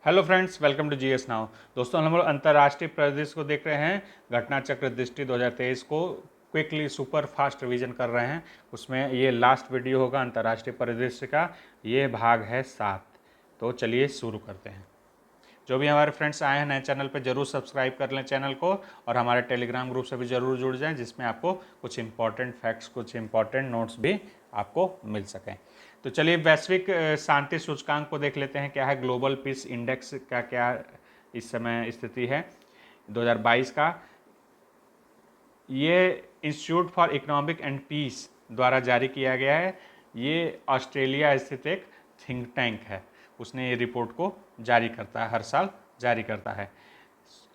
Hello friends, welcome to GS now. दोस्तों, हम लोग अंतर्राष्ट्रीय परिदृश्य को देख रहे हैं। घटना चक्र दृष्टि 2023 को क्विकली सुपर फास्ट रिवीजन कर रहे हैं। उसमें ये लास्ट वीडियो होगा अंतर्राष्ट्रीय परिदृश्य का। ये भाग है 7। तो चलिए शुरू करते हैं। जो भी हमारे फ्रेंड्स आए हैं नए चैनल पर, जरूर सब्सक्राइब कर लें चैनल को और हमारे टेलीग्राम ग्रुप से भी जरूर जुड़ जाएं, जिसमें आपको कुछ इंपॉर्टेंट फैक्ट्स, कुछ इंपॉर्टेंट नोट्स भी आपको मिल सकें। तो चलिए वैश्विक शांति सूचकांक को देख लेते हैं। क्या है ग्लोबल पीस इंडेक्स का, क्या इस समय स्थिति है 2022 का। ये Institute for Economic and Peace द्वारा जारी किया गया है। ये ऑस्ट्रेलिया स्थित एक थिंक टैंक है, उसने ये रिपोर्ट को जारी करता है, हर साल जारी करता है।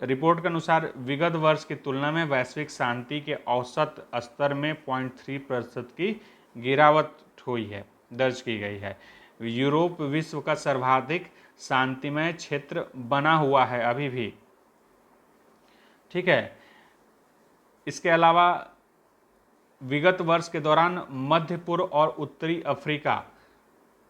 रिपोर्ट के अनुसार विगत वर्ष की तुलना में वैश्विक शांति के औसत स्तर में 0.3% की गिरावट हुई है, दर्ज की गई है। यूरोप विश्व का सर्वाधिक शांतिमय क्षेत्र बना हुआ है अभी भी, ठीक है। इसके अलावा विगत वर्ष के दौरान मध्य पूर्व और उत्तरी अफ्रीका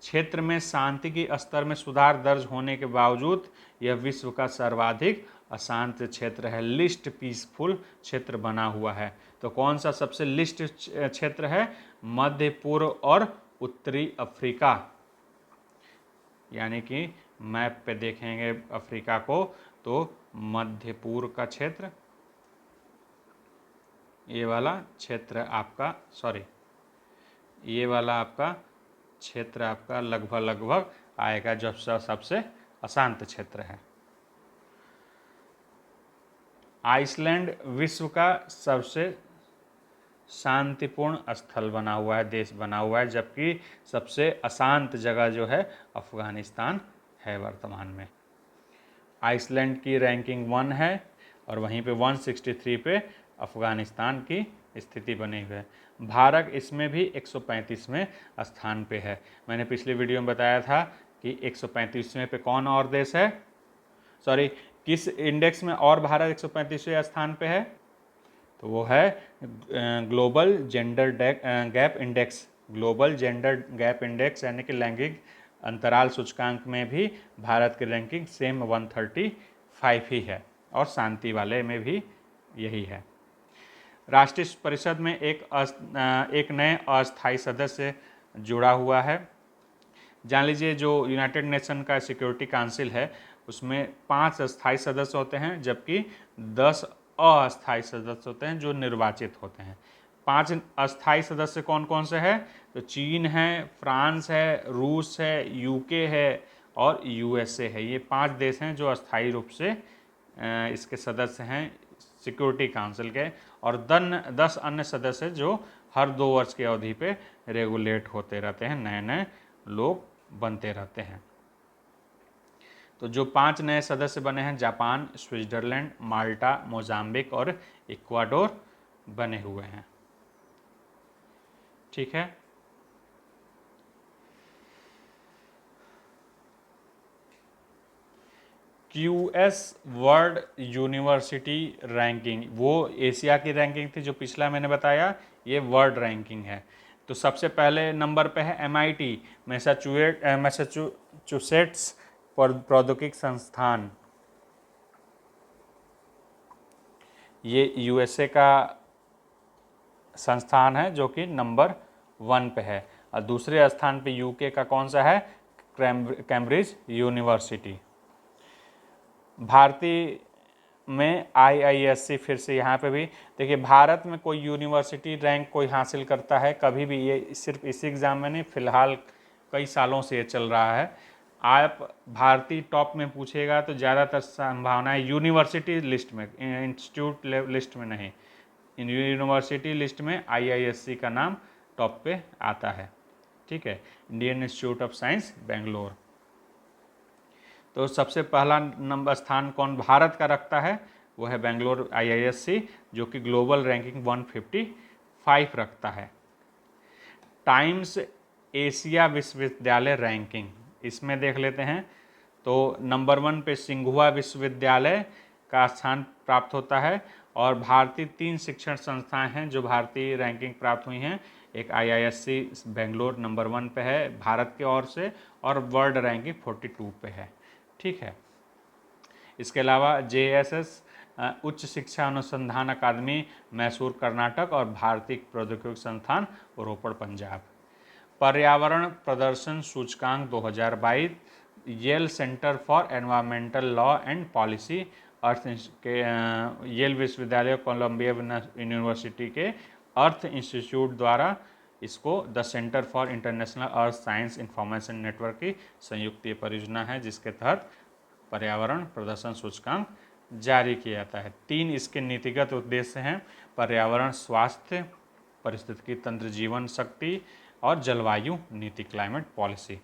क्षेत्र में शांति के स्तर में सुधार दर्ज होने के बावजूद यह विश्व का सर्वाधिक अशांत क्षेत्र है, लिस्ट पीसफुल क्षेत्र बना हुआ है। तो कौन सा सबसे लिस्ट क्षेत्र है? मध्य पूर्व और उत्तरी अफ्रीका। यानी कि मैप पे देखेंगे अफ्रीका को तो मध्य पूर्व का क्षेत्र, ये वाला क्षेत्र आपका, सॉरी, ये वाला आपका क्षेत्र आपका लगभग आएगा जो सबसे अशांत क्षेत्र है। आइसलैंड विश्व का सबसे शांतिपूर्ण स्थल बना हुआ है, देश बना हुआ है, जबकि सबसे अशांत जगह जो है अफगानिस्तान है वर्तमान में। आइसलैंड की रैंकिंग 1 है और वहीं पे 163 पे अफगानिस्तान की स्थिति बनी हुई है। भारत इसमें भी 135वें स्थान पे है। मैंने पिछले वीडियो में बताया था कि 135वें पे कौन और देश है, सॉरी, किस इंडेक्स में और भारत 135वें स्थान पे है, तो वो है global gender gap index. Global gender gap index यानी कि लैंगिक अंतराल सूचकांक में भी भारत की रैंकिंग सेम 135 ही है और शांति वाले में भी यही है। राष्ट्रीय परिषद में एक नए अस्थायी सदस्य जुड़ा हुआ है। जान लीजिए, जो यूनाइटेड नेशन का सिक्योरिटी काउंसिल है उसमें 5 स्थायी सदस्य होते हैं, जबकि 10 अस्थायी सदस्य होते हैं जो निर्वाचित होते हैं। 5 अस्थायी सदस्य कौन कौन से हैं? तो चीन है, फ्रांस है, रूस है, यूके है और यूएसए है। ये 5 देश हैं जो अस्थायी रूप से इसके सदस्य हैं सिक्योरिटी काउंसिल के, और 10 अन्य सदस्य जो हर 2 वर्ष की अवधि पे रेगुलेट होते रहते हैं, नए नए लोग बनते रहते हैं। तो जो 5 नए सदस्य बने हैं, जापान, स्विट्जरलैंड, माल्टा, मोजाम्बिक और इक्वाडोर बने हुए हैं, ठीक है। QS वर्ल्ड यूनिवर्सिटी रैंकिंग, वो एशिया की रैंकिंग थी जो पिछला मैंने बताया, ये वर्ल्ड रैंकिंग है। तो सबसे पहले नंबर पे है MIT, मैसाचुसेट्स प्रौद्योगिकी संस्थान। ये USA का संस्थान है जो कि नंबर 1 पे है। और दूसरे स्थान पे UK का कौन सा है? Cambridge university. भारतीय में IISc, फिर से यहाँ पे भी देखिए, भारत में कोई यूनिवर्सिटी रैंक कोई हासिल करता है कभी भी, ये सिर्फ इसी एग्ज़ाम में नहीं, फिलहाल कई सालों से ये चल रहा है। आप भारतीय टॉप में पूछेगा तो ज़्यादातर संभावना है यूनिवर्सिटी लिस्ट में, इंस्टीट्यूट लिस्ट में नहीं, यूनिवर्सिटी लिस्ट में IISc का नाम टॉप पे आता है, ठीक है। Indian institute of science Bangalore. तो सबसे पहला नंबर स्थान कौन भारत का रखता है? वो है बेंगलोर IISc, जो कि ग्लोबल रैंकिंग 155 रखता है। टाइम्स एशिया विश्वविद्यालय रैंकिंग, इसमें देख लेते हैं। तो नंबर 1 पे सिंघुआ विश्वविद्यालय का स्थान प्राप्त होता है, और भारतीय 3 शिक्षण संस्थाएं हैं जो भारतीय रैंकिंग प्राप्त हुई हैं। एक IISc बेंगलोर नंबर 1 पे है भारत की ओर से, और वर्ल्ड रैंकिंग 42 पे है, ठीक है। इसके अलावा JSS उच्च शिक्षा अनुसंधान अकादमी मैसूर कर्नाटक और भारतीय प्रौद्योगिकी संस्थान रोपड़ पंजाब। पर्यावरण प्रदर्शन सूचकांक 2022 Yale centre for environmental law and policy अर्थ के येल विश्वविद्यालय कोलंबिया यूनिवर्सिटी के अर्थ इंस्टीट्यूट द्वारा इसको the centre for international earth science information network की संयुक्त ये परियोजना है, जिसके तहत पर्यावरण प्रदर्शन सूचकांक जारी किया जाता है। 3 इसके नीतिगत उद्देश्य हैं: पर्यावरण स्वास्थ्य, पारिस्थितिकी तंत्र जीवन शक्ति और जलवायु नीति क्लाइमेट पॉलिसी।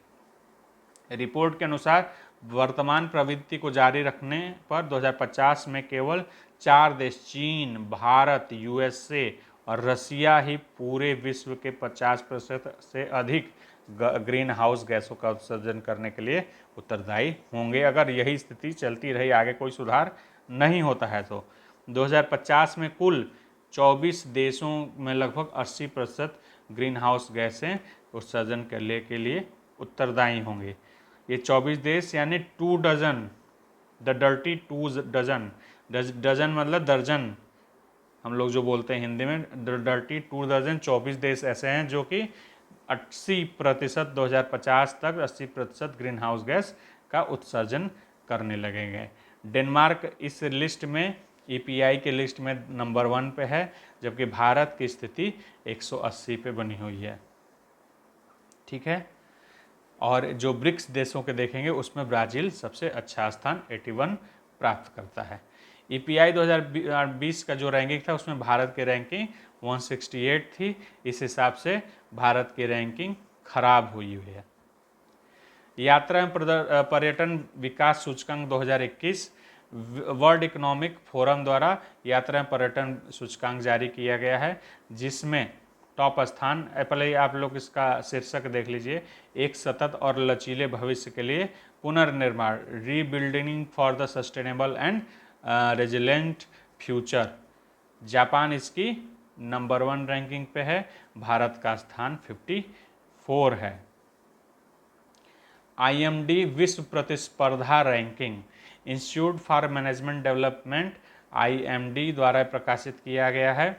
रिपोर्ट के अनुसार वर्तमान प्रवृत्ति को जारी रखने पर 2050 में केवल 4 देश चीन, भारत, USA और रसिया ही पूरे विश्व के 50% से अधिक ग्रीन हाउस गैसों का उत्सर्जन करने के लिए उत्तरदायी होंगे। अगर यही स्थिति चलती रही, आगे कोई सुधार नहीं होता है, तो 2050 में कुल 24 देशों में लगभग 80% ग्रीन हाउस गैसें उत्सर्जन करने के लिए उत्तरदायी होंगे। ये 24 देश यानी 2 dozen, the dirty 2 dozen, dozen मतलब दर्जन, हम लोग जो बोलते हैं हिंदी में, डर्टी 2 डजन 24 देश ऐसे हैं जो कि 80% 2050 तक 80% ग्रीन हाउस गैस का उत्सर्जन करने लगेंगे। डेनमार्क इस लिस्ट में EPI के लिस्ट में नंबर 1 पे है, जबकि भारत की स्थिति 180 पे बनी हुई है। ठीक है, और जो ब्रिक्स देशों के देखेंगे उसमें ब्राज़ील सबसे अच्छा स्थान 81 प्राप्त करता है। EPI 2020 का जो रैंकिंग था उसमें भारत की रैंकिंग 168 थी। इस हिसाब से भारत की रैंकिंग खराब हुई है। यात्रा एवं पर्यटन विकास सूचकांक 2021 वर्ल्ड इकोनॉमिक फोरम द्वारा यात्रा एवं पर्यटन सूचकांक जारी किया गया है, जिसमें टॉप स्थान, पहले आप लोग इसका शीर्षक देख लीजिए, एक सतत और लचीले भविष्य के लिए पुनर्निर्माण, rebuilding for the sustainable and resilient future. Japan इसकी नंबर 1 रैंकिंग पे है, भारत का स्थान 54 है। IMD विश्व प्रतिस्पर्धा ranking, institute for management development IMD द्वारा प्रकाशित किया गया है।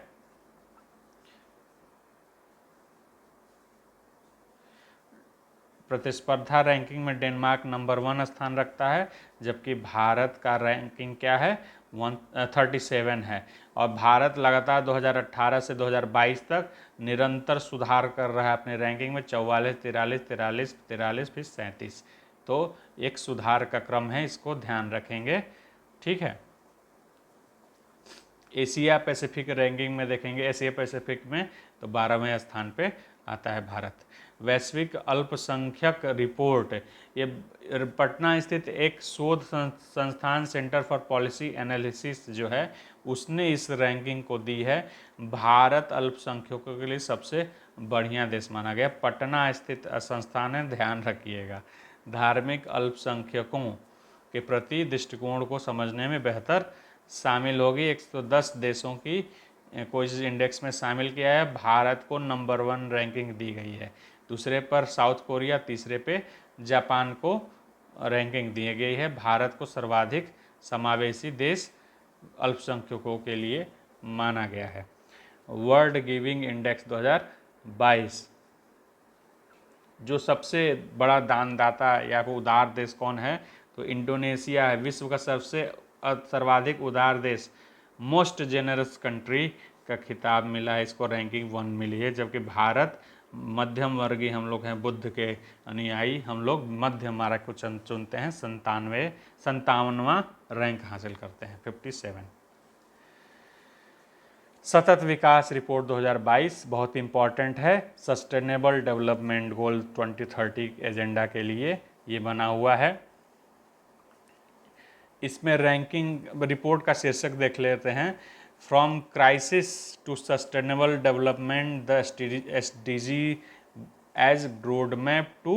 प्रतिस्पर्धा रैंकिंग में डेनमार्क नंबर 1 स्थान रखता है, जबकि भारत का रैंकिंग क्या है, 137 है। और भारत लगातार 2018 से 2022 तक निरंतर सुधार कर रहा है अपने रैंकिंग में, 44, 43, 43, 43 फिर 37। तो एक सुधार का क्रम है, इसको ध्यान रखेंगे। ठीक है, एशिया पैसिफिक रैंकिंग में देखेंगे, एशिया पैसिफिक में तो 12वें स्थान पे आता है भारत। वैश्विक अल्पसंख्यक रिपोर्ट, ये पटना स्थित एक शोध संस्थान सेंटर फॉर पॉलिसी एनालिसिस जो है, उसने इस रैंकिंग को दी है। भारत अल्पसंख्यकों के लिए सबसे बढ़िया देश माना गया। पटना स्थित संस्थान है, ध्यान रखिएगा। धार्मिक अल्पसंख्यकों के प्रति दृष्टिकोण को समझने में बेहतर शामिल होगी। 110 देशों की को इस इंडेक्स में शामिल किया है। भारत को नंबर 1 रैंकिंग दी गई है, दूसरे पर साउथ कोरिया, तीसरे पे जापान को रैंकिंग दी गई है। भारत को सर्वाधिक समावेशी देश अल्पसंख्यकों के लिए माना गया है। वर्ल्ड गिविंग इंडेक्स 2022, जो सबसे बड़ा दानदाता या उदार देश कौन है, तो इंडोनेशिया है। विश्व का सबसे सर्वाधिक उदार देश, मोस्ट जेनरस कंट्री का खिताब मिला है, इसको रैंकिंग 1 मिली है। जबकि भारत मध्यम वर्गीय हम लोग हैं, बुद्ध के अनुयायी हम लोग मध्यम मार्ग को चुनते हैं, 57वां रैंक हासिल करते हैं, 57। सतत विकास रिपोर्ट 2022 बहुत इंपॉर्टेंट है, सस्टेनेबल डेवलपमेंट गोल 2030 एजेंडा के लिए ये बना हुआ है। इसमें रैंकिंग रिपोर्ट का शीर्षक देख लेते हैं, from crisis to sustainable development the SDG as road map to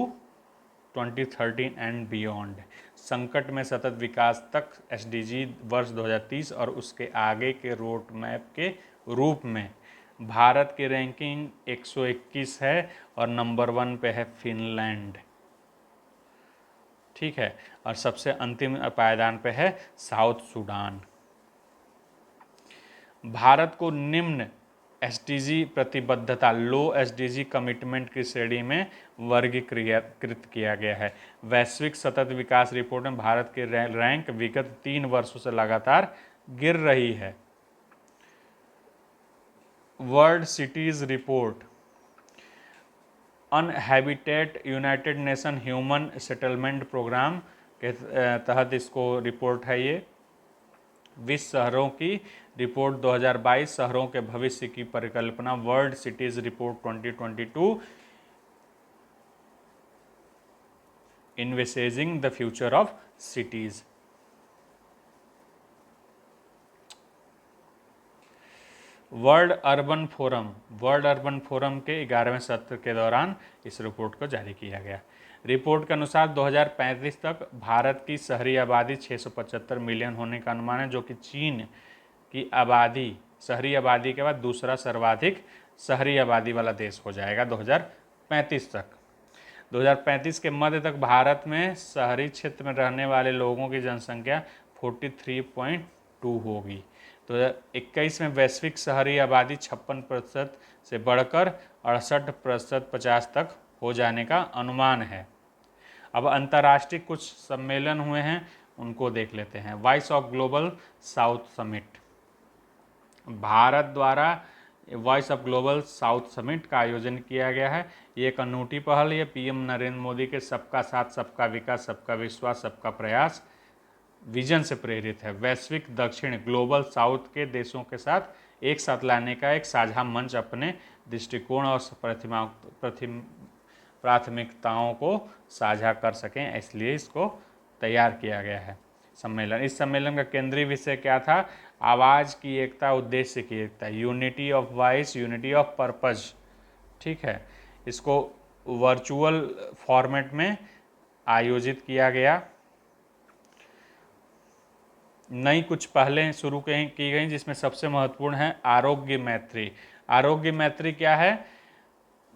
2013 and beyond. संकट में सतत विकास तक SDG वर्ष 2030 और उसके आगे के रोड मैप के रूप में भारत की रैंकिंग 121 है और नंबर 1 पे है फिनलैंड। ठीक है। और सबसे अंतिम पायदान पे है साउथ सूडान। भारत को निम्न एसडीजी प्रतिबद्धता, लो एसडीजी कमिटमेंट की श्रेणी में वर्गीकृत किया गया है। वैश्विक सतत विकास रिपोर्ट में भारत की रैंक विगत 3 वर्षों से लगातार गिर रही है। World cities report, UN Habitat united nation human settlement programme के तहत इसको रिपोर्ट है। ये विश्व शहरों की रिपोर्ट 2022, शहरों के भविष्य की परिकल्पना, world cities report 2022, envisaging the future of cities. World urban forum के 11वें सत्र के दौरान इस रिपोर्ट को जारी किया गया। रिपोर्ट के अनुसार 2035 तक भारत की शहरी आबादी 675 मिलियन होने का अनुमान है, जो कि चीन की आबादी, शहरी आबादी के बाद दूसरा सर्वाधिक शहरी आबादी वाला देश हो जाएगा 2035 तक। 2035 के मध्य तक भारत में शहरी क्षेत्र में रहने वाले लोगों की जनसंख्या 43.2 होगी। 2021 में वैश्विक शहरी आबादी 56% से बढ़कर 68% 50 तक हो जाने का अनुमान है। अब अंतर्राष्ट्रीय कुछ सम्मेलन हुए हैं, उनको देख लेते हैं। Voice of global south summit, Bharat द्वारा voice of global south summit का आयोजन किया गया है। ये एक अनूठी पहल है। पीएम नरेंद्र मोदी के सबका साथ, सबका विकास, सबका विश्वास, सबका प्रयास विजन से प्रेरित है। वैश्विक दक्षिण, ग्लोबल साउथ के देशों के साथ एक साथ लाने का एक साझा मंच, अपने दृष्टिकोण और प्राथमिकताओं को साझा कर सकें, इसलिए इसको तैयार किया गया है सम्मेलन। इस सम्मेलन का केंद्रीय विषय क्या था? आवाज़ की एकता, उद्देश्य की एकता, unity of voice, unity of purpose. ठीक है, इसको वर्चुअल फॉर्मेट में आयोजित किया गया। नई कुछ पहलें शुरू की गई, जिसमें सबसे महत्वपूर्ण है आरोग्य मैत्री। आरोग्य मैत्री क्या है?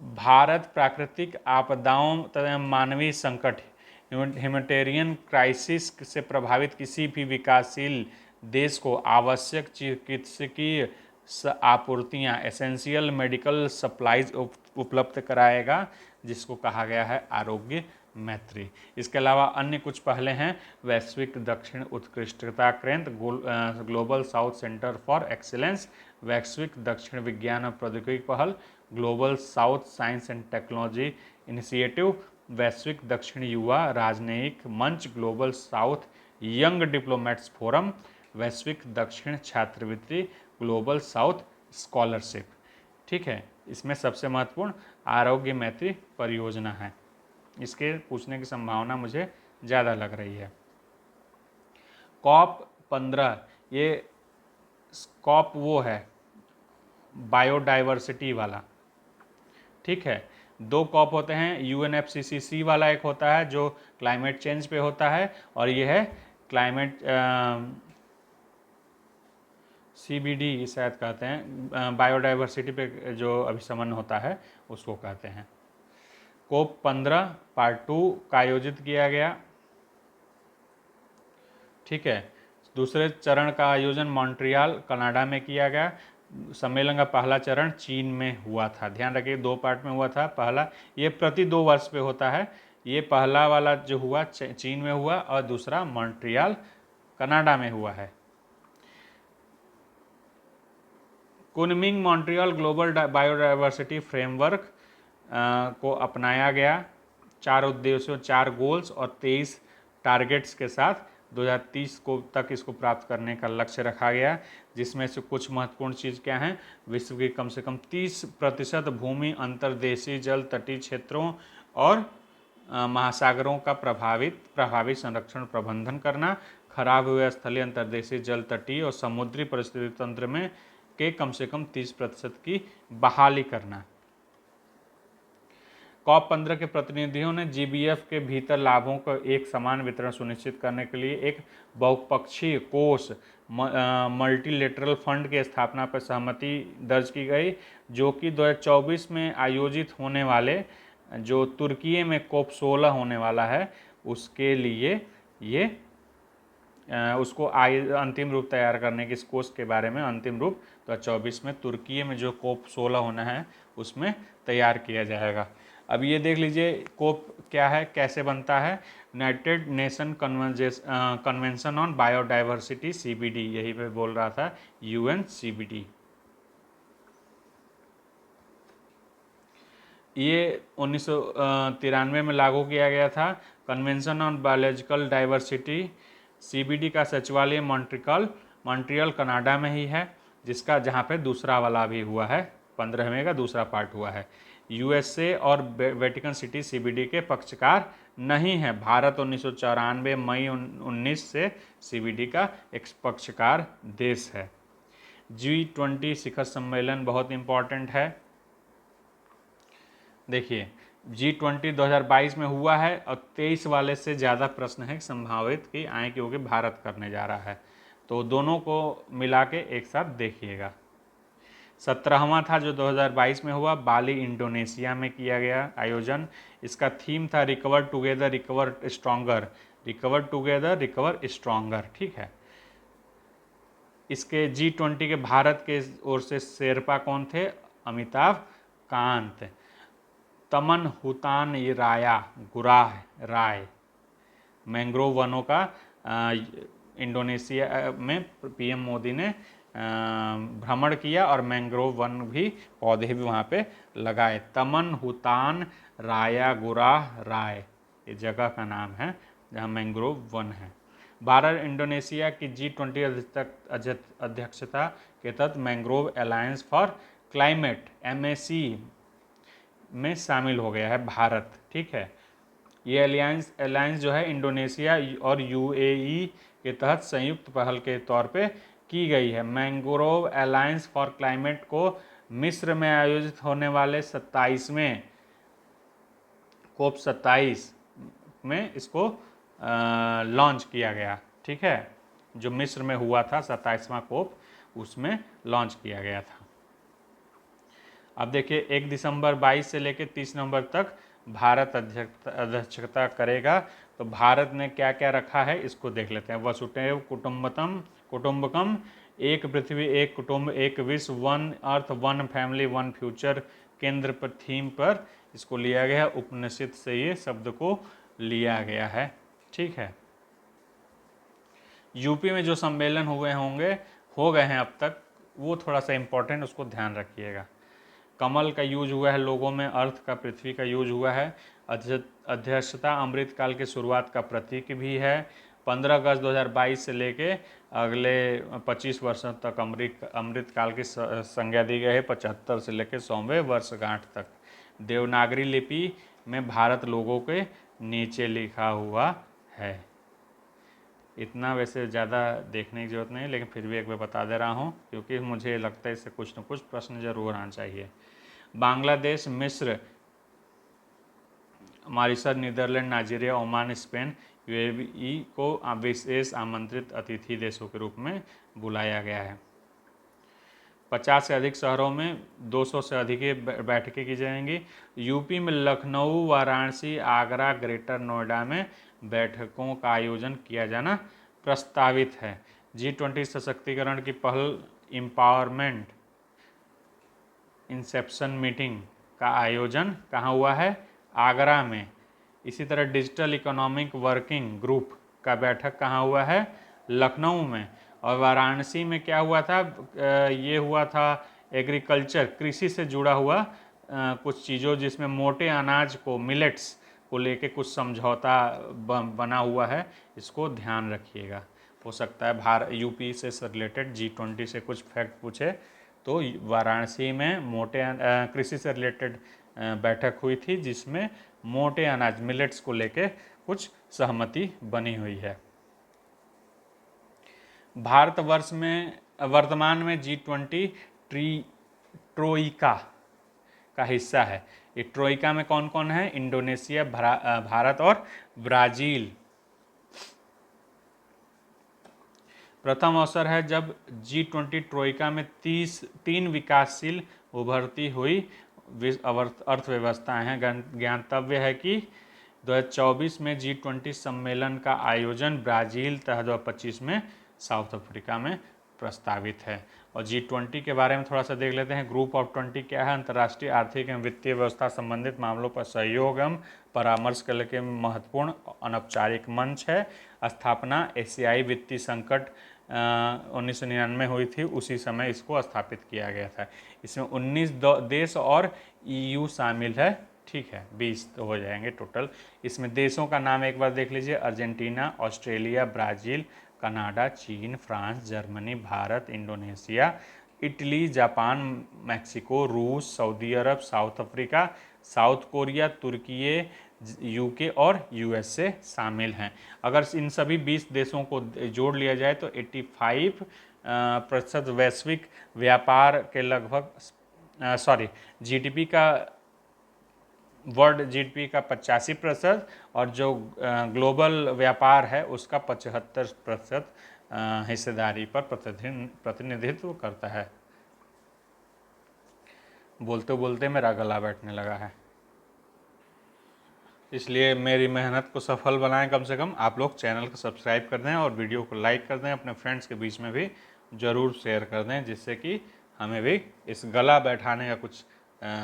भारत प्राकृतिक आपदाओं तथा मानवीय संकट, ह्यूमैनिटेरियन क्राइसिस से प्रभावित किसी भी विकासशील देश को आवश्यक चिकित्सकीय आपूर्तियाँ, एसेंशियल मेडिकल सप्लाईज उपलब्ध कराएगा, जिसको कहा गया है आरोग्य मैत्री। इसके अलावा अन्य कुछ पहले हैं। वैश्विक दक्षिण उत्कृष्टता केंद्र, global south centre for excellence, वैश्विक दक्षिण विज्ञान और प्रौद्योगिकी पहल, global south science and technology initiative, वैश्विक दक्षिण युवा राजनयिक मंच, global south young diplomats forum, वैश्विक दक्षिण छात्रवृत्ति, ग्लोबल साउथ स्कॉलरशिप। ठीक है, इसमें सबसे महत्वपूर्ण आरोग्य मैत्री परियोजना है। इसके पूछने की संभावना मुझे ज़्यादा लग रही है। कॉप 15, ये कॉप वो है बायोडाइवर्सिटी वाला। ठीक है, 2 कॉप होते हैं। UNFCCC वाला एक होता है जो क्लाइमेट चेंज पे होता है, और ये है क्लाइमेट CBD शायद कहते हैं, बायोडाइवर्सिटी पे जो अभिसमन होता है उसको कहते हैं। COP 15 पार्ट 2 का आयोजित किया गया। ठीक है, दूसरे चरण का आयोजन मॉन्ट्रियल कनाडा में किया गया। सम्मेलन का पहला चरण चीन में हुआ था। ध्यान रखिए, 2 पार्ट में हुआ था। पहला, ये प्रति 2 वर्ष पे होता है। ये पहला वाला जो हुआ चीन में हुआ, और दूसरा मॉन्ट्रियल कनाडा में हुआ है। Kunming Montreal global biodiversity framework को अपनाया गया। 4 उद्देश्यों, 4 गोल्स और 23 टारगेट्स के साथ 2030 को तक इसको प्राप्त करने का लक्ष्य रखा गया, जिसमें से कुछ महत्वपूर्ण चीज़ क्या हैं? विश्व की कम से कम 30% भूमि, अंतर्देशीय जल, तटीय क्षेत्रों और महासागरों का प्रभावी संरक्षण प्रबंधन करना, खराब हुए स्थलीय, अंतर्देशीय जल, तटीय और समुद्री परिस्थिति तंत्र में के कम से कम 30% की बहाली करना। COP 15 के प्रतिनिधियों ने GBF के भीतर लाभों का एक समान वितरण सुनिश्चित करने के लिए एक बहुपक्षीय कोष मल्टीलेटरल फंड की स्थापना पर सहमति दर्ज की गई, जो कि 2024 में आयोजित होने वाले, जो तुर्की में COP 16 होने वाला है, उसके लिए ये उसको अंतिम रूप तैयार करने की, इस कोर्स के बारे में अंतिम रूप 2024 में तुर्की में जो कोप 16 होना है उसमें तैयार किया जाएगा। अब ये देख लीजिए कोप क्या है, कैसे बनता है। United nation convention on biodiversity CBD, यही पे बोल रहा था UNCBD। ये 1993 में लागू किया गया था। Convention on biological diversity CBD का सचिवालय मॉन्ट्रियल कनाडा में ही है, जिसका जहाँ पे दूसरा वाला भी हुआ है, 15वें का दूसरा पार्ट हुआ है। USA और वेटिकन सिटी CBD के पक्षकार नहीं है। भारत 1994 मई 19 से CBD का एक पक्षकार देश है। G20 शिखर सम्मेलन बहुत इम्पॉर्टेंट है। देखिए G20 2022 में हुआ है और 23 वाले से ज़्यादा प्रश्न है संभावित कि आए, क्योंकि भारत करने जा रहा है, तो दोनों को मिला के एक साथ देखिएगा। 17वां था जो 2022 में हुआ, बाली इंडोनेशिया में किया गया आयोजन। इसका थीम था recover together recover stronger, recover together recover stronger, ठीक है। इसके G20 के भारत के ओर से शेरपा कौन थे? अमिताभ कांत। तमन हुतान राया गुराह राय। मैंग्रोव वनों का इंडोनेशिया में PM मोदी ने भ्रमण किया और मैंग्रोव वन भी, पौधे भी वहाँ पे लगाए। तमन हुतान राया गुराह राय ये जगह का नाम है जहाँ मैंग्रोव वन है। भारत इंडोनेशिया की G20 अध्यक्षता के तहत mangrove alliance for climate MAC में शामिल हो गया है भारत, ठीक है। ये अलायंस जो है इंडोनेशिया और UAE के तहत संयुक्त पहल के तौर पे की गई है। मैंग्रोव अलायंस फॉर क्लाइमेट को मिस्र में आयोजित होने वाले 27वें COP 27 में इसको लॉन्च किया गया, ठीक है। जो मिस्र में हुआ था 27वां COP, उसमें लॉन्च किया गया था। अब देखिए 1 दिसंबर 22 से लेकर 30 नवंबर तक भारत अध्यक्षता करेगा। तो भारत ने क्या क्या रखा है इसको देख लेते हैं। वसुधैव कुटुंबकम, एक पृथ्वी एक कुटुंब एक विश्व, one earth one family one future केंद्र पर थीम पर इसको लिया गया। उपनिषद से ये शब्द को लिया गया है, ठीक है। यूपी में जो सम्मेलन हो गए हैं अब तक, वो थोड़ा सा इम्पोर्टेंट, उसको ध्यान रखिएगा। कमल का यूज हुआ है लोगों में, अर्थ का पृथ्वी का यूज हुआ है। अध्यक्षता अमृतकाल की शुरुआत का प्रतीक भी है। 15 अगस्त 2022 से लेके अगले 25 वर्षों तक अमृतकाल की संज्ञा दी गई है, 75 से लेकर 100वें वर्षगांठ तक। देवनागरी लिपि में भारत लोगों के नीचे लिखा हुआ है। इतना वैसे ज़्यादा देखने की जरूरत नहीं, लेकिन फिर भी एक बार बता दे रहा हूँ क्योंकि मुझे लगता है इससे कुछ न कुछ प्रश्न जरूर आना चाहिए। बांग्लादेश, मिस्र, Mauritius, Netherlands, Nigeria, Oman, Spain, UAE को विशेष आमंत्रित अतिथि देशों के रूप में बुलाया गया है। 50 से अधिक शहरों में 200 से अधिक बैठकें की जाएंगी। यूपी में लखनऊ, वाराणसी, आगरा, ग्रेटर नोएडा में बैठकों का आयोजन किया जाना प्रस्तावित है। G20 सशक्तिकरण की पहल एम्पावरमेंट इंसेप्शन मीटिंग का आयोजन कहाँ हुआ है? आगरा में। इसी तरह डिजिटल इकोनॉमिक वर्किंग ग्रुप का बैठक कहाँ हुआ है? लखनऊ में। और वाराणसी में क्या हुआ था? ये हुआ था एग्रीकल्चर, कृषि से जुड़ा हुआ कुछ चीज़ों, जिसमें मोटे अनाज को, मिलेट्स को लेके कुछ समझौता बना हुआ है, इसको ध्यान रखिएगा। हो सकता है यूपी से रिलेटेड G20 से कुछ फैक्ट पूछे, तो वाराणसी में मोटे कृषि से रिलेटेड बैठक हुई थी, जिसमें मोटे अनाज मिलेट्स को लेके कुछ सहमति बनी हुई है। भारतवर्ष में वर्तमान में G20 ट्रोइका का हिस्सा है। ये ट्रोइका में कौन कौन है? इंडोनेशिया, भारत और ब्राज़ील। प्रथम अवसर है जब G20 ट्रोइका में 3 विकासशील उभरती हुई अर्थव्यवस्थाएं हैं। ज्ञातव्य है कि 2024 में G20 सम्मेलन का आयोजन ब्राज़ील तथा 2025 में साउथ अफ्रीका में प्रस्तावित है। और G20 के बारे में थोड़ा सा देख लेते हैं। ग्रुप ऑफ 20 क्या है? अंतर्राष्ट्रीय आर्थिक एवं वित्तीय व्यवस्था संबंधित मामलों पर सहयोग एवं परामर्श के लिए महत्वपूर्ण अनौपचारिक मंच है। स्थापना एशियाई वित्तीय संकट 1999 हुई थी, उसी समय इसको स्थापित किया गया था। इसमें 19 देश और EU शामिल है। ठीक है, 20 तो हो जाएंगे टोटल। इसमें देशों का नाम एक बार देख लीजिए। अर्जेंटीना, ऑस्ट्रेलिया, ब्राज़ील, कनाडा, चीन, France, Germany, Bharat, Indonesia, Italy, Japan, Mexico, रूस, सऊदी अरब, साउथ अफ्रीका, साउथ कोरिया, तुर्की, UK और USA शामिल हैं। अगर इन सभी 20 देशों को जोड़ लिया जाए तो 85% वैश्विक व्यापार के लगभग GDP का, वर्ल्ड GDP का 85% और जो ग्लोबल व्यापार है उसका 75% हिस्सेदारी पर प्रतिनिधित्व करता है। बोलते बोलते मेरा गला बैठने लगा है, इसलिए मेरी मेहनत को सफल बनाएं। कम से कम आप लोग चैनल को सब्सक्राइब कर दें और वीडियो को लाइक कर दें, अपने फ्रेंड्स के बीच में भी ज़रूर शेयर कर दें, जिससे कि हमें भी इस गला बैठाने का कुछ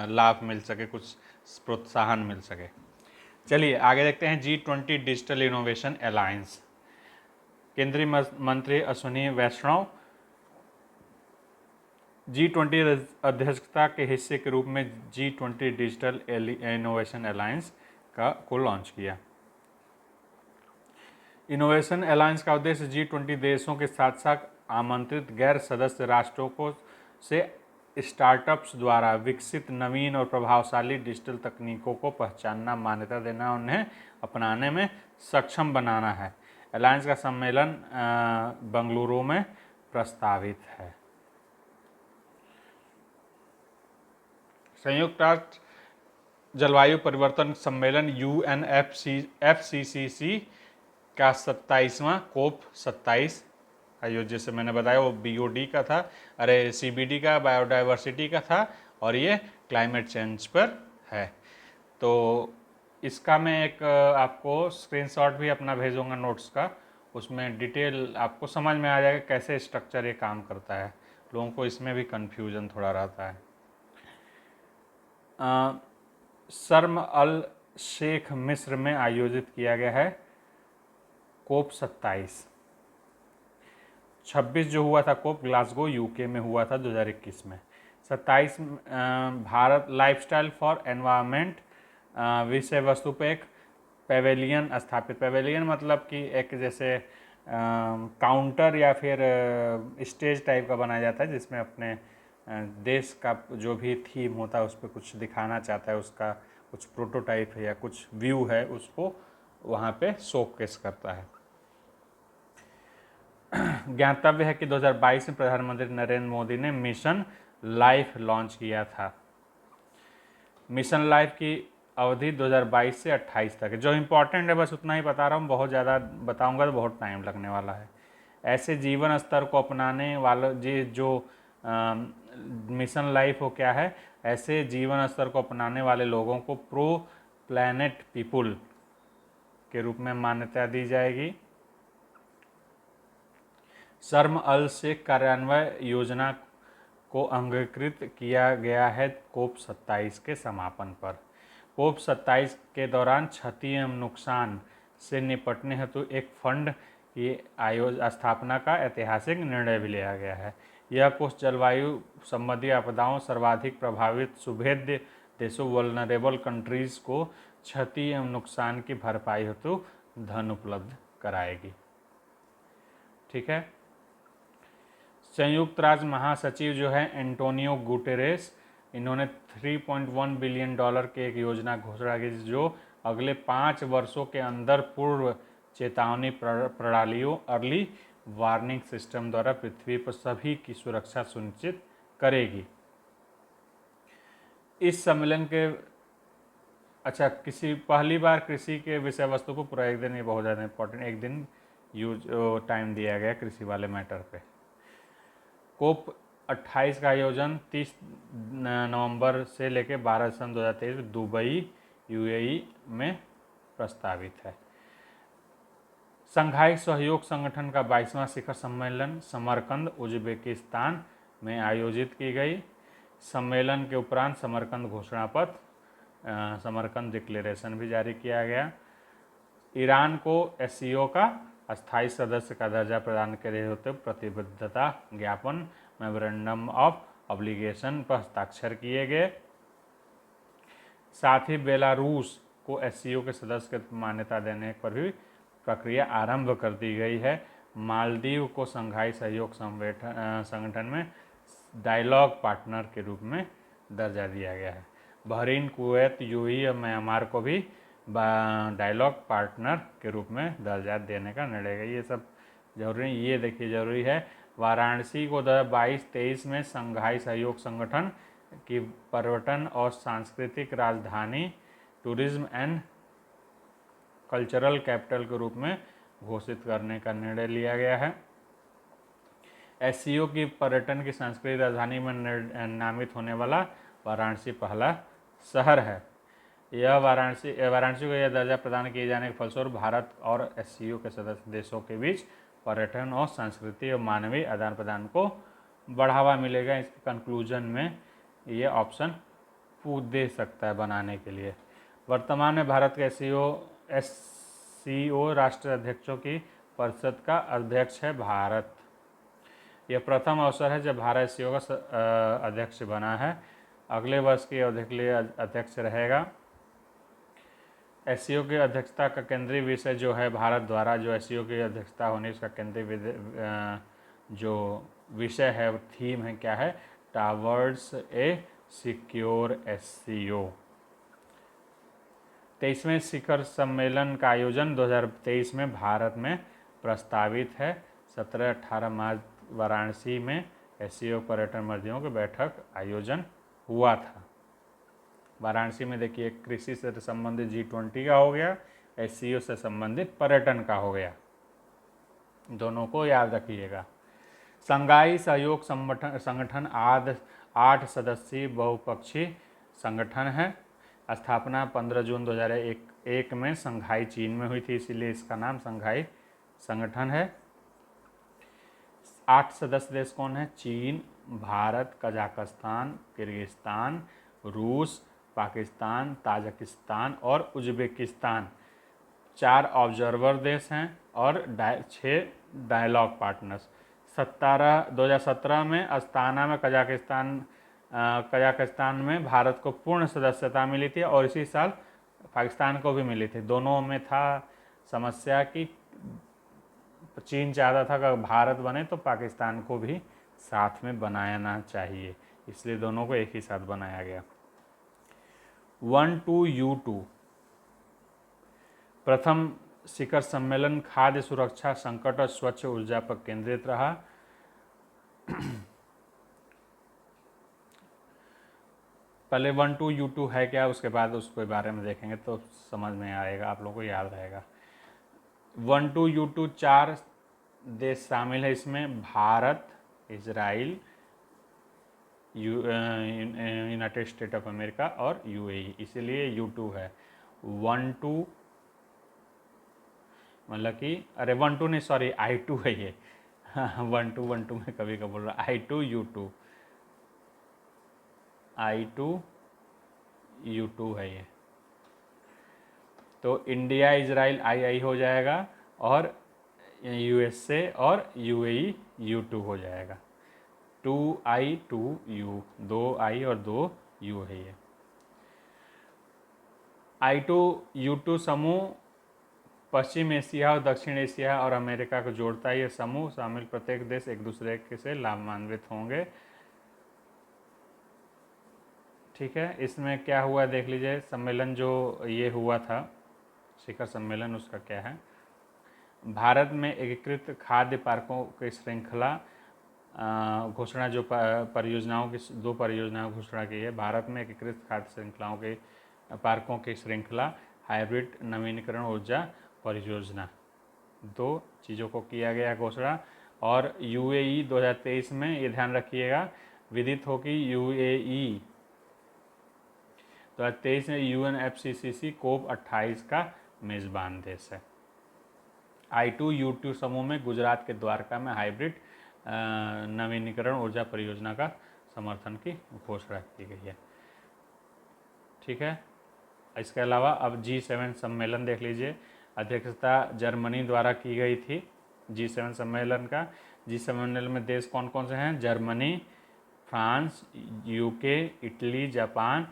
लाभ मिल सके, कुछ प्रोत्साहन मिल सके। चलिए आगे देखते हैं। G20 digital innovation alliance. केंद्रीय मंत्री अश्विनी वैष्णव G20 अध्यक्षता के हिस्से के रूप में G20 डिजिटल इनोवेशन अलायंस को लॉन्च किया। इनोवेशन अलायंस का उद्देश्य G20 देशों के साथ साथ आमंत्रित गैर सदस्य राष्ट्रों को से स्टार्टअप्स द्वारा विकसित नवीन और प्रभावशाली डिजिटल तकनीकों को पहचानना, मान्यता देना, उन्हें अपनाने में सक्षम बनाना है। अलायंस का सम्मेलन बंगलुरु में प्रस्तावित है। संयुक्त राष्ट्र जलवायु परिवर्तन सम्मेलन UNFCCC का 27वां COP 27 आयोजित, जैसे मैंने बताया वो BOD का था, CBD का, बायोडाइवर्सिटी का था, और ये क्लाइमेट चेंज पर है। तो इसका मैं एक आपको स्क्रीनशॉट भी अपना भेजूंगा नोट्स का, उसमें डिटेल आपको समझ में आ जाएगा कैसे स्ट्रक्चर ये काम करता है। लोगों को इसमें भी कन्फ्यूजन थोड़ा रहता है। शर्म अल शेख मिस्र में आयोजित किया गया है COP 27। 26 जो हुआ था COP ग्लासगो UK में हुआ था 2021 में। 27 भारत लाइफस्टाइल फॉर एनवायरनमेंट विषय वस्तु पे एक पेवेलियन स्थापित। पेवेलियन मतलब कि एक जैसे काउंटर या फिर स्टेज टाइप का बनाया जाता है, जिसमें अपने देश का जो भी थीम होता है उस पर कुछ दिखाना चाहता है, उसका कुछ प्रोटोटाइप है या कुछ व्यू है, उसको वहाँ पे शोकेस करता है। ज्ञातव्य है कि 2022 में प्रधानमंत्री नरेंद्र मोदी ने मिशन लाइफ लॉन्च किया था। मिशन लाइफ की अवधि 2022 से 28 तक है। जो इम्पोर्टेंट है बस उतना ही बता रहा हूँ, बहुत ज़्यादा बताऊँगा तो बहुत टाइम लगने वाला है। ऐसे जीवन स्तर को अपनाने वाला जो मिशन लाइफ हो क्या है, ऐसे जीवन स्तर को अपनाने वाले लोगों को प्रो प्लैनेट पीपुल के रूप में मान्यता दी जाएगी। शर्म अल शेख कार्यान्वयन योजना को अंगीकृत किया गया है COP 27 के समापन पर। COP 27 के दौरान क्षति एवं नुकसान से निपटने हेतु एक फंड की स्थापना का ऐतिहासिक निर्णय भी लिया गया है। यह कोष जलवायु संबंधी आपदाओं सर्वाधिक प्रभावित सुभेद्य देशों वल्नरेबल कंट्रीज़ को क्षति एवं नुकसान की भरपाई हेतु धन उपलब्ध कराएगी। ठीक है। संयुक्त राष्ट्र महासचिव जो है एंटोनियो गुटेरेस, इन्होंने $3.1 बिलियन की एक योजना घोषणा की जो अगले 5 वर्षों के अंदर पूर्व चेतावनी प्रणालियों अर्ली वार्निंग सिस्टम द्वारा पृथ्वी पर सभी की सुरक्षा सुनिश्चित करेगी। इस सम्मेलन के पहली बार कृषि के विषय वस्तु को पूरा एक दिन, ये बहुत ज़्यादा इंपॉर्टेंट, एक दिन टाइम दिया गया कृषि वाले मैटर पे। COP 28 का आयोजन 30 नवंबर से लेकर 12 दिसंबर 2023 दुबई UAE में प्रस्तावित है। शंघाई सहयोग संगठन का 22वां शिखर सम्मेलन समरकंद उज्बेकिस्तान में आयोजित की गई। सम्मेलन के उपरांत समरकंद घोषणा पत्र समरकंद डिक्लेरेशन भी जारी किया गया। ईरान को एससीओ का अस्थायी सदस्य का दर्जा प्रदान करते हुए प्रतिबद्धता ज्ञापन मेमोरेंडम ऑफ ऑब्लिगेशन पर हस्ताक्षर किए गए। साथ ही बेलारूस को एससीओ के सदस्य की मान्यता देने पर भी प्रक्रिया आरंभ कर दी गई है। मालदीव को शंघाई सहयोग संगठन में डायलॉग पार्टनर के रूप में दर्जा दिया गया है। बहरीन, कुवैत, यूएई और म्यांमार को भी डायलॉग पार्टनर के रूप में दर्जा देने का निर्णय है। ये सब जरूरी, ये देखिए जरूरी है। वाराणसी को 2022-23 में शंघाई सहयोग संगठन की पर्यटन और सांस्कृतिक राजधानी टूरिज्म एंड कल्चरल कैपिटल के रूप में घोषित करने का निर्णय लिया गया है। एससीओ की पर्यटन की सांस्कृतिक राजधानी में नामित होने वाला वाराणसी पहला शहर है। यह वाराणसी को यह दर्जा प्रदान किए जाने के फलस्वरूप भारत और एससीओ के सदस्य देशों के बीच पर्यटन और संस्कृति और मानवीय आदान प्रदान को बढ़ावा मिलेगा। इसके कंक्लूजन में ये ऑप्शन दे सकता है बनाने के लिए। वर्तमान में भारत के एससीओ राष्ट्रीय अध्यक्षों की परिषद का अध्यक्ष है भारत। यह प्रथम अवसर है जब भारत एससीओ का अध्यक्ष बना है। अगले वर्ष की अवधि के लिए अध्यक्ष रहेगा। एससीओ की अध्यक्षता का केंद्रीय विषय जो है, भारत द्वारा जो एससीओ की अध्यक्षता होने उसका केंद्रीय जो विषय है, थीम है, क्या है? टावर्ड्स ए सिक्योर एससीओ। 23वें शिखर सम्मेलन का आयोजन 2023 में भारत में प्रस्तावित है। 17-18 मार्च वाराणसी में एससीओ पर्यटन मंत्रियों की बैठक आयोजन हुआ था। वाराणसी में देखिए कृषि से संबंधित G20 का हो गया, एससीओ से संबंधित पर्यटन का हो गया, दोनों को याद रखिएगा। शंघाई सहयोग संगठन 8 सदस्यीय बहुपक्षीय संगठन है। स्थापना 15 जून 2001 में शंघाई चीन में हुई थी, इसीलिए इसका नाम शंघाई संगठन है। 8 सदस्य देश कौन है? चीन, भारत, कजाकिस्तान, किर्गिस्तान, रूस, पाकिस्तान, ताजिकिस्तान और उज्बेकिस्तान। 4 ऑब्जर्वर देश हैं और 6 डायलॉग पार्टनर्स। 2017 में अस्ताना में कजाकिस्तान में भारत को पूर्ण सदस्यता मिली थी और इसी साल पाकिस्तान को भी मिली थी। दोनों में था समस्या कि चीन चाहता था कि भारत बने तो पाकिस्तान को भी साथ में बनाना चाहिए, इसलिए दोनों को एक ही साथ बनाया गया। 12U2 प्रथम शिखर सम्मेलन खाद्य सुरक्षा, संकट और स्वच्छ ऊर्जा पर केंद्रित रहा। पहले 12U2 है क्या, उसके बाद उसके बारे में देखेंगे तो समझ में आएगा, आप लोगों को याद रहेगा। 12U2 4 देश शामिल है इसमें, Bharat, Israel, United state of America और यूएई, इसीलिए U2 है। 12 मतलब कि अरे 12 नहीं, सॉरी I2 है ये। 12 में कभी कभी बोल रहा, I2U2 है ये। तो इंडिया, इजराइल II हो जाएगा और USA और UAE U2 हो जाएगा। 2I 2U, 2I और 2U है ये। I2U2 समूह पश्चिम एशिया और दक्षिण एशिया और अमेरिका को जोड़ता है। ये समूह शामिल प्रत्येक देश एक दूसरे से लाभान्वित होंगे। ठीक है, इसमें क्या हुआ देख लीजिए। सम्मेलन जो ये हुआ था शिखर सम्मेलन, उसका क्या है? भारत में एकीकृत खाद्य पार्कों की श्रृंखला घोषणा, जो परियोजनाओं की 2 परियोजनाओं की घोषणा की है। भारत में एकीकृत खाद्य श्रृंखलाओं के पार्कों की श्रृंखला, हाइब्रिड नवीनीकरण ऊर्जा परियोजना, 2 चीज़ों को किया गया घोषणा। और यूएई 2023 में, ये ध्यान रखिएगा, विदित हो कि यूएई 2023 में UNFCCC COP28 का मेज़बान देश है। I2U2 समूह में गुजरात के द्वारका में हाइब्रिड नवीनीकरण ऊर्जा परियोजना का समर्थन की घोषणा की गई है। ठीक है, इसके अलावा अब G7 सम्मेलन देख लीजिए। अध्यक्षता जर्मनी द्वारा की गई थी G7 सम्मेलन का। G7 सम्मेलन में देश कौन कौन से हैं? Germany, France, UK, Italy, Japan,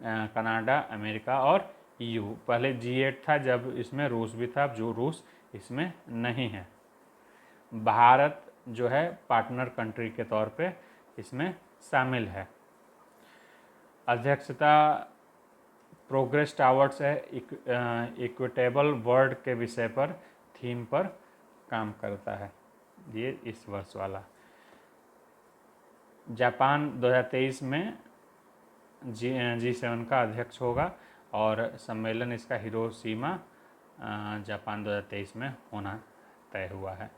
Canada, America और EU। पहले G8 था जब इसमें रूस भी था, जो रूस इसमें नहीं है। भारत जो है पार्टनर कंट्री के तौर पे इसमें शामिल है। अध्यक्षता प्रोग्रेस टावर्ड्स है इक्विटेबल वर्ल्ड के विषय पर थीम पर काम करता है, ये इस वर्ष वाला। जापान 2023 में G7 का अध्यक्ष होगा और सम्मेलन इसका हिरोशिमा जापान 2023 में होना तय हुआ है।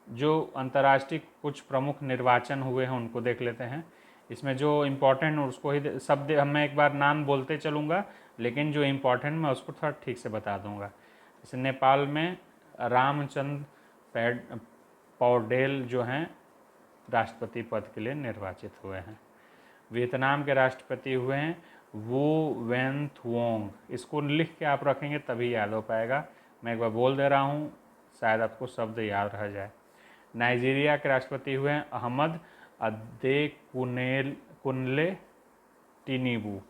जो अंतर्राष्ट्रीय कुछ प्रमुख निर्वाचन हुए हैं उनको देख लेते हैं। इसमें जो इम्पोर्टेंट उसको ही शब्द मैं एक बार नाम बोलते चलूँगा, लेकिन जो इम्पोर्टेंट मैं उसको थोड़ा ठीक से बता दूँगा। जैसे नेपाल में रामचंद्र पौडेल जो हैं राष्ट्रपति पद के लिए निर्वाचित हुए हैं। वियतनाम के राष्ट्रपति हुए हैं वो वेन थुओंग। इसको लिख के आप रखेंगे तभी याद हो पाएगा। मैं एक बार बोल दे रहा हूँ, शायद आपको शब्द याद रह जाए। नाइजीरिया के राष्ट्रपति हुए हैं अहमद कुनले टिनीबू।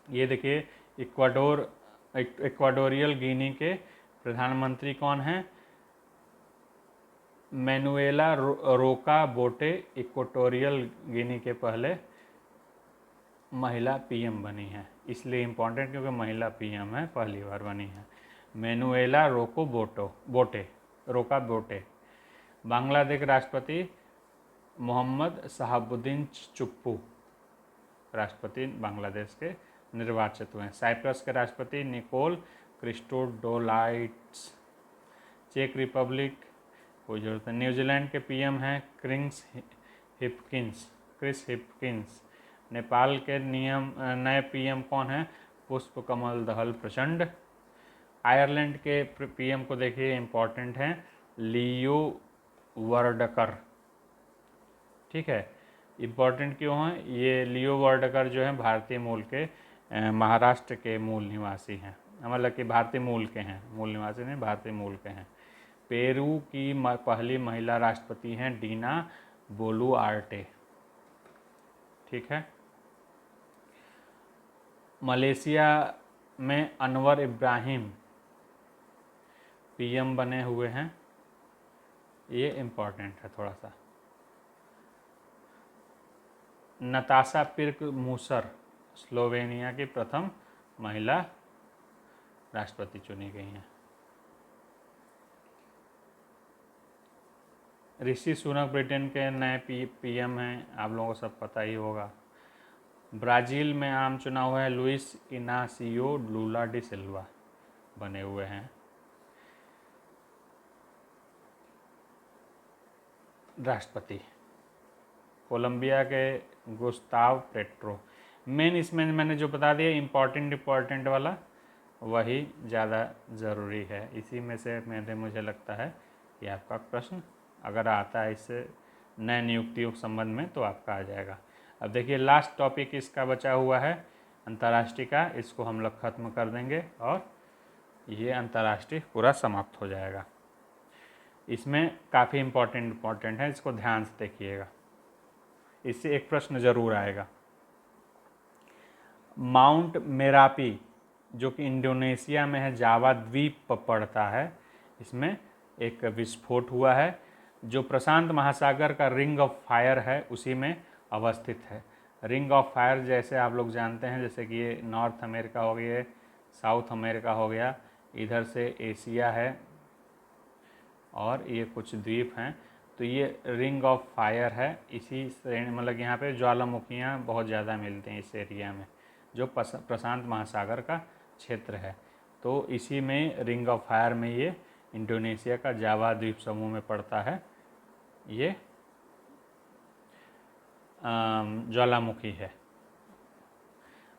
ये देखिए इक्वाडोरियल गिनी के प्रधानमंत्री कौन हैं? मैनुएला रोका बोटे इक्वाटोरियल गिनी के पहले महिला PM बनी है। इसलिए इम्पोर्टेंट क्योंकि महिला PM है, पहली बार बनी है। मैनुएला रोका बोटे। बांग्लादेश के राष्ट्रपति मोहम्मद शहाबुद्दीन चुप्पू राष्ट्रपति बांग्लादेश के निर्वाचित हुए हैं। साइप्रस के राष्ट्रपति निकोल क्रिस्टोडोलाइट्स। चेक रिपब्लिक कोई जरूरत नहीं। न्यूजीलैंड के PM हैं क्रिस हिपकिंस। नेपाल के नए PM कौन हैं? पुष्प कमल दहल प्रचंड। आयरलैंड के PM को देखिए, इम्पोर्टेंट हैं लियो वर्डकर। ठीक है, इम्पोर्टेंट क्यों हैं? ये लियो वर्डकर जो हैं भारतीय मूल के महाराष्ट्र के मूल निवासी हैं, मतलब कि भारतीय मूल के हैं, मूल निवासी नहीं, भारतीय मूल के हैं। पेरू की पहली महिला राष्ट्रपति हैं डीना बोलुआर्टे। ठीक है, मलेशिया में अनवर इब्राहिम PM बने हुए हैं, ये इम्पोर्टेंट है थोड़ा सा। नताशा पिर्क मूसर स्लोवेनिया की प्रथम महिला राष्ट्रपति चुनी गई हैं। ऋषि सुनक ब्रिटेन के नए PM हैं, आप लोगों को सब पता ही होगा। ब्राज़ील में आम चुनाव हुआ है, लुइस इनासियो लूला डी सिल्वा बने हुए हैं राष्ट्रपति। कोलंबिया के गुस्ताव पेट्रो। मेन इसमें मैंने जो बता दिया इम्पोर्टेंट वाला वही ज़्यादा ज़रूरी है। इसी में से मुझे लगता है कि आपका प्रश्न अगर आता है इससे नए नियुक्तियों के संबंध में तो आपका आ जाएगा। अब देखिए लास्ट टॉपिक इसका बचा हुआ है अंतर्राष्ट्रीय का, इसको हम लोग ख़त्म कर देंगे और ये अंतर्राष्ट्रीय पूरा समाप्त हो जाएगा। इसमें काफ़ी इम्पोर्टेंट है, इसको ध्यान से देखिएगा, इससे एक प्रश्न ज़रूर आएगा। माउंट मेरापी जो कि इंडोनेशिया में है, जावा द्वीप पर पड़ता है, इसमें एक विस्फोट हुआ है जो प्रशांत महासागर का रिंग ऑफ फायर है उसी में अवस्थित है। रिंग ऑफ फायर जैसे आप लोग जानते हैं, जैसे कि ये नॉर्थ अमेरिका हो गया, साउथ अमेरिका हो गया, इधर से एशिया है और ये कुछ द्वीप हैं, तो ये रिंग ऑफ फायर है। इसी श्रेणी मतलब यहाँ पे ज्वालामुखियाँ बहुत ज़्यादा मिलती हैं इस एरिया में जो प्रशांत महासागर का क्षेत्र है। तो इसी में रिंग ऑफ फायर में ये इंडोनेशिया का जावा द्वीप समूह में पड़ता है, ये ज्वालामुखी है।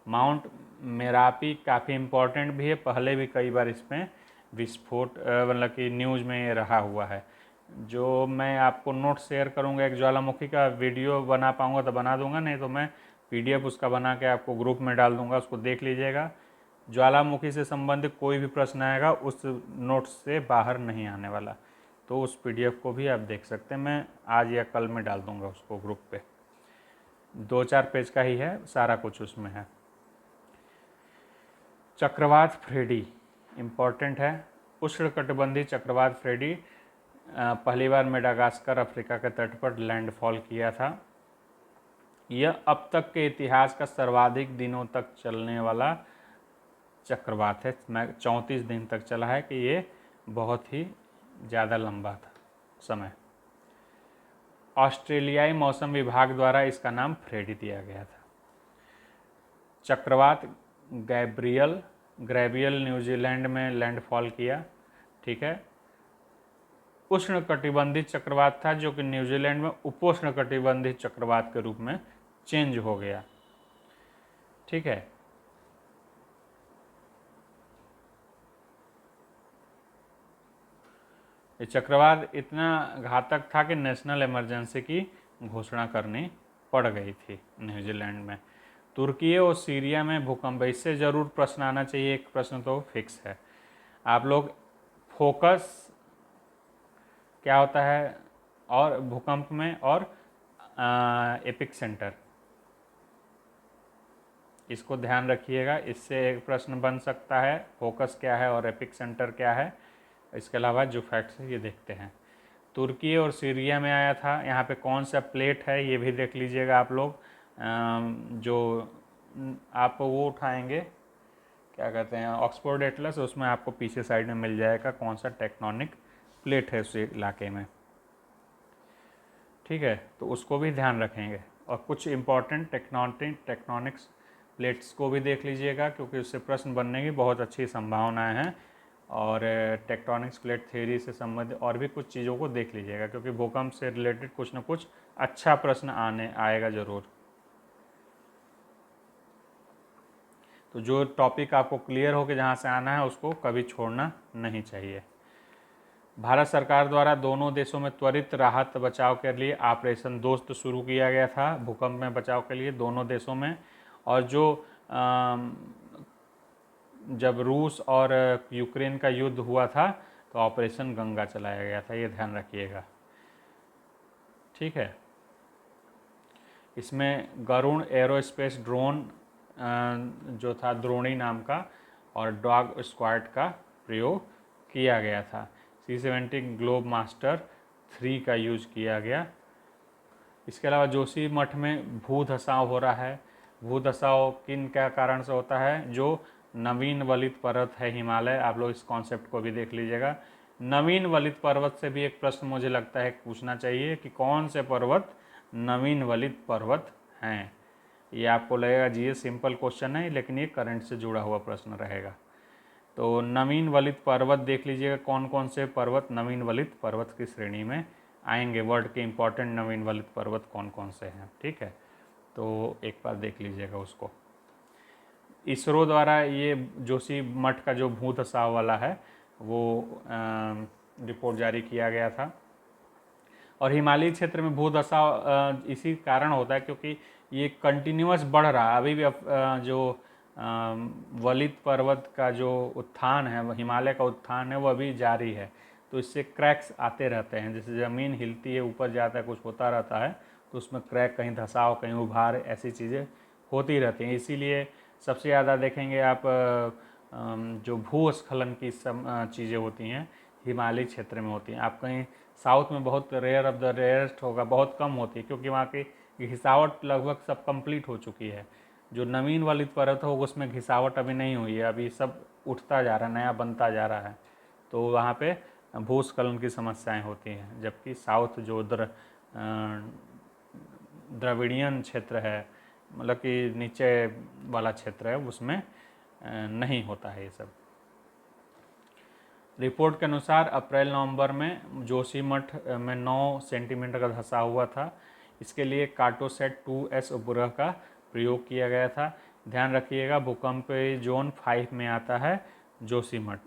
माउंट मेरापी काफ़ी इम्पोर्टेंट भी है, पहले भी कई बार इसमें विस्फोट मतलब कि न्यूज़ में ये रहा हुआ है। जो मैं आपको नोट शेयर करूँगा, एक ज्वालामुखी का वीडियो बना पाऊँगा तो बना दूँगा, नहीं तो मैं PDF उसका बना के आपको ग्रुप में डाल दूँगा, उसको देख लीजिएगा। ज्वालामुखी से संबंधित कोई भी प्रश्न आएगा उस नोट से बाहर नहीं आने वाला, तो उस PDF को भी आप देख सकते हैं। मैं आज या कल में डाल दूँगा उसको ग्रुप पे। 2-4 पेज का ही है, सारा कुछ उसमें है। चक्रवात फ्रेडी इम्पॉर्टेंट है। उष्णकटिबंधीय चक्रवात फ्रेडी पहली बार मेडागास्कर अफ्रीका के तट पर लैंडफॉल किया था। यह अब तक के इतिहास का सर्वाधिक दिनों तक चलने वाला चक्रवात है। 34 दिन तक चला है कि ये बहुत ही ज़्यादा लंबा था समय। ऑस्ट्रेलियाई मौसम विभाग द्वारा इसका नाम फ्रेडी दिया गया था। चक्रवात गैब्रियल न्यूजीलैंड में लैंडफॉल किया, ठीक है। उष्णकटिबंधीय चक्रवात था जो कि न्यूजीलैंड में उपोष्णकटिबंधीय चक्रवात के रूप में चेंज हो गया, ठीक है। ये चक्रवात इतना घातक था कि नेशनल इमरजेंसी की घोषणा करनी पड़ गई थी न्यूजीलैंड में। तुर्की और सीरिया में भूकंप, इससे ज़रूर प्रश्न आना चाहिए, एक प्रश्न तो फिक्स है। आप लोग फोकस क्या होता है और भूकंप में, और एपिक सेंटर, इसको ध्यान रखिएगा, इससे एक प्रश्न बन सकता है। फोकस क्या है और एपिक सेंटर क्या है। इसके अलावा जो फैक्ट्स है ये देखते हैं। तुर्की और सीरिया में आया था। यहाँ पे कौन सा प्लेट है ये भी देख लीजिएगा आप लोग। जो आप वो उठाएंगे, क्या कहते हैं, ऑक्सफोर्ड एटलस, उसमें आपको पीछे साइड में मिल जाएगा कौन सा टेक्टोनिक प्लेट है उस इलाके में, ठीक है। तो उसको भी ध्यान रखेंगे। और कुछ इम्पॉर्टेंट टेक्टोनिक्स प्लेट्स को भी देख लीजिएगा, क्योंकि उससे प्रश्न बनने की बहुत अच्छी संभावनाएं हैं। और टेक्टोनिक्स प्लेट थ्योरी से संबंधित और भी कुछ चीज़ों को देख लीजिएगा, क्योंकि भूकंप से रिलेटेड कुछ न कुछ अच्छा प्रश्न आएगा ज़रूर। तो जो टॉपिक आपको क्लियर हो कि जहाँ से आना है उसको कभी छोड़ना नहीं चाहिए। भारत सरकार द्वारा दोनों देशों में त्वरित राहत बचाव के लिए ऑपरेशन दोस्त शुरू किया गया था, भूकंप में बचाव के लिए दोनों देशों में। और जो जब रूस और यूक्रेन का युद्ध हुआ था तो ऑपरेशन गंगा चलाया गया था, ये ध्यान रखिएगा, ठीक है। इसमें गरुण एरोस्पेस ड्रोन जो था द्रोणी नाम का, और डॉग स्क्वाड का प्रयोग किया गया था। C-70 ग्लोब मास्टर 3 का यूज किया गया। इसके अलावा जोशीमठ में भू धसाव हो रहा है। भू धसाव किन क्या कारण से होता है? जो नवीन वलित पर्वत है हिमालय, आप लोग इस कॉन्सेप्ट को भी देख लीजिएगा। नवीन वलित पर्वत से भी एक प्रश्न मुझे लगता है पूछना चाहिए कि कौन से पर्वत नवीन वलित पर्वत हैं। ये आपको लगेगा जी ये सिंपल क्वेश्चन है, लेकिन ये करंट से जुड़ा हुआ प्रश्न रहेगा। तो नवीन वलित पर्वत देख लीजिएगा, कौन कौन से पर्वत नवीन वलित पर्वत की श्रेणी में आएंगे, वर्ल्ड के इंपॉर्टेंट नवीन वलित पर्वत कौन कौन से हैं, ठीक है। तो एक बार देख लीजिएगा उसको। इसरो द्वारा ये जोशीमठ का जो भू धसाव वाला है वो रिपोर्ट जारी किया गया था। और हिमालयी क्षेत्र में भू धसाव इसी कारण होता है क्योंकि ये कंटिन्यूअस बढ़ रहा है। अभी भी जो वलित पर्वत का जो उत्थान है, हिमालय का उत्थान है, वो अभी जारी है। तो इससे क्रैक्स आते रहते हैं, जैसे ज़मीन हिलती है, ऊपर जाता है, कुछ होता रहता है, तो उसमें क्रैक, कहीं धसाव, कहीं उभार, ऐसी चीज़ें होती रहती हैं। इसीलिए सबसे ज़्यादा देखेंगे आप जो भूस्खलन की सब चीज़ें होती हैं हिमालयी क्षेत्र में होती हैं। आप कहीं साउथ में बहुत रेयर ऑफ द रेयरेस्ट होगा, बहुत कम होती है, क्योंकि वहाँ की घिसावट लगभग सब कंप्लीट हो चुकी है। जो नवीन वलित पर्वत हो उसमें घिसावट अभी नहीं हुई है, अभी सब उठता जा रहा है, नया बनता जा रहा है। तो वहाँ पे भूस्खलन की समस्याएं होती हैं। जबकि साउथ जो द्रविडियन क्षेत्र है, मतलब कि नीचे वाला क्षेत्र है, उसमें नहीं होता है ये सब। रिपोर्ट के अनुसार अप्रैल नवंबर में जोशीमठ में 9 सेंटीमीटर का धंसा हुआ था। इसके लिए कार्टोसैट 2S उपग्रह का प्रयोग किया गया था। ध्यान रखिएगा भूकंप जोन 5 में आता है जोशीमठ।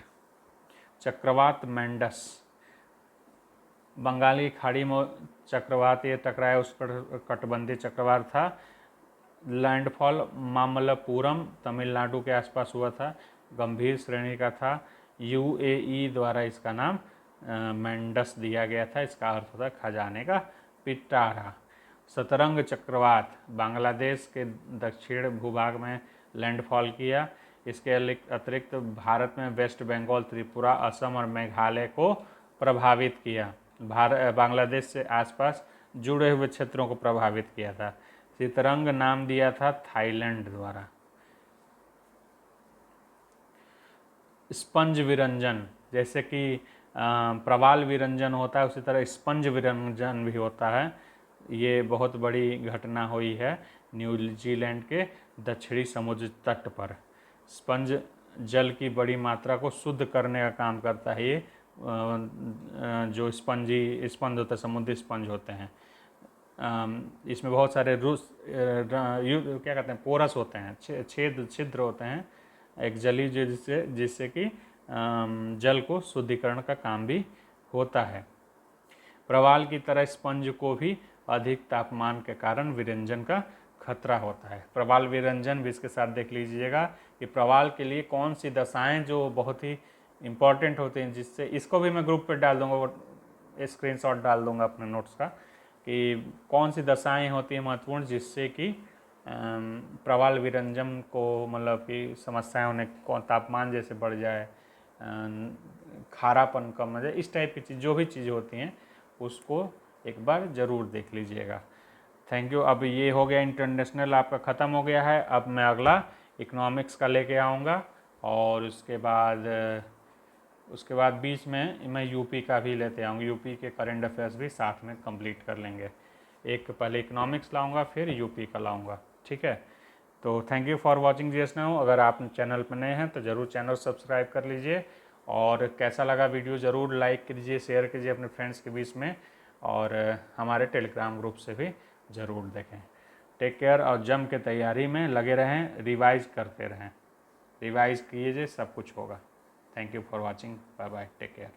चक्रवात मैंडस, बंगाली खाड़ी में चक्रवात ये टकराया, उस पर कटबंधी चक्रवात था। लैंडफॉल मामल्लपुरम तमिलनाडु के आसपास हुआ था, गंभीर श्रेणी का था। यूएई द्वारा इसका नाम मैंडस दिया गया था, इसका अर्थ होता है खजाने का पिटारा। सतरंग चक्रवात बांग्लादेश के दक्षिण भूभाग में लैंडफॉल किया। इसके अतिरिक्त भारत में वेस्ट बंगाल, त्रिपुरा, असम और मेघालय को प्रभावित किया। बांग्लादेश से आसपास जुड़े हुए क्षेत्रों को प्रभावित किया था। सतरंग नाम दिया था थाईलैंड द्वारा। स्पंज विरंजन, जैसे कि प्रवाल विरंजन होता है, उसी तरह स्पंज विरंजन भी होता है। ये बहुत बड़ी घटना हुई है न्यूजीलैंड के दक्षिणी समुद्र तट पर। स्पंज जल की बड़ी मात्रा को शुद्ध करने का काम करता है। ये जो स्पंज होते हैं, समुद्री स्पंज होते हैं, इसमें बहुत सारे क्या कहते हैं, पोरस होते हैं, छिद्र होते हैं, एक जली जिससे कि जल को शुद्धिकरण का काम भी होता है। प्रवाल की तरह स्पंज को भी अधिक तापमान के कारण विरंजन का खतरा होता है। प्रवाल विरंजन भी इसके साथ देख लीजिएगा कि प्रवाल के लिए कौन सी दशाएं जो बहुत ही इम्पॉर्टेंट होते हैं, जिससे इसको भी मैं ग्रुप पे डाल दूंगा, स्क्रीनशॉट डाल दूंगा अपने नोट्स का, कि कौन सी दशाएं होती हैं महत्वपूर्ण जिससे कि प्रवाल विरंजन को मतलब कि समस्याएं होने, तापमान जैसे बढ़ जाए, खारापन कम हो जाए, इस टाइप की चीज़, जो भी चीज़ें होती हैं उसको एक बार ज़रूर देख लीजिएगा। Thank you. अब ये हो गया इंटरनेशनल आपका ख़त्म हो गया है। अब मैं अगला इकोनॉमिक्स का लेके आऊँगा, और उसके बाद बीच में मैं यूपी का भी लेते आऊँगा। यूपी के करंट अफेयर्स भी साथ में कंप्लीट कर लेंगे। एक पहले इकोनॉमिक्स लाऊंगा, फिर यूपी का लाऊंगा, ठीक है। तो thank you for watching GS now. अगर आप चैनल पर नए हैं तो ज़रूर चैनल सब्सक्राइब कर लीजिए, और कैसा लगा वीडियो ज़रूर लाइक कीजिए, शेयर कीजिए अपने फ्रेंड्स के बीच में, और हमारे टेलीग्राम ग्रुप से भी ज़रूर देखें। टेक केयर, और जम के तैयारी में लगे रहें, रिवाइज करते रहें, रिवाइज कीजिए, सब कुछ होगा। Thank you for watching, bye bye, take care.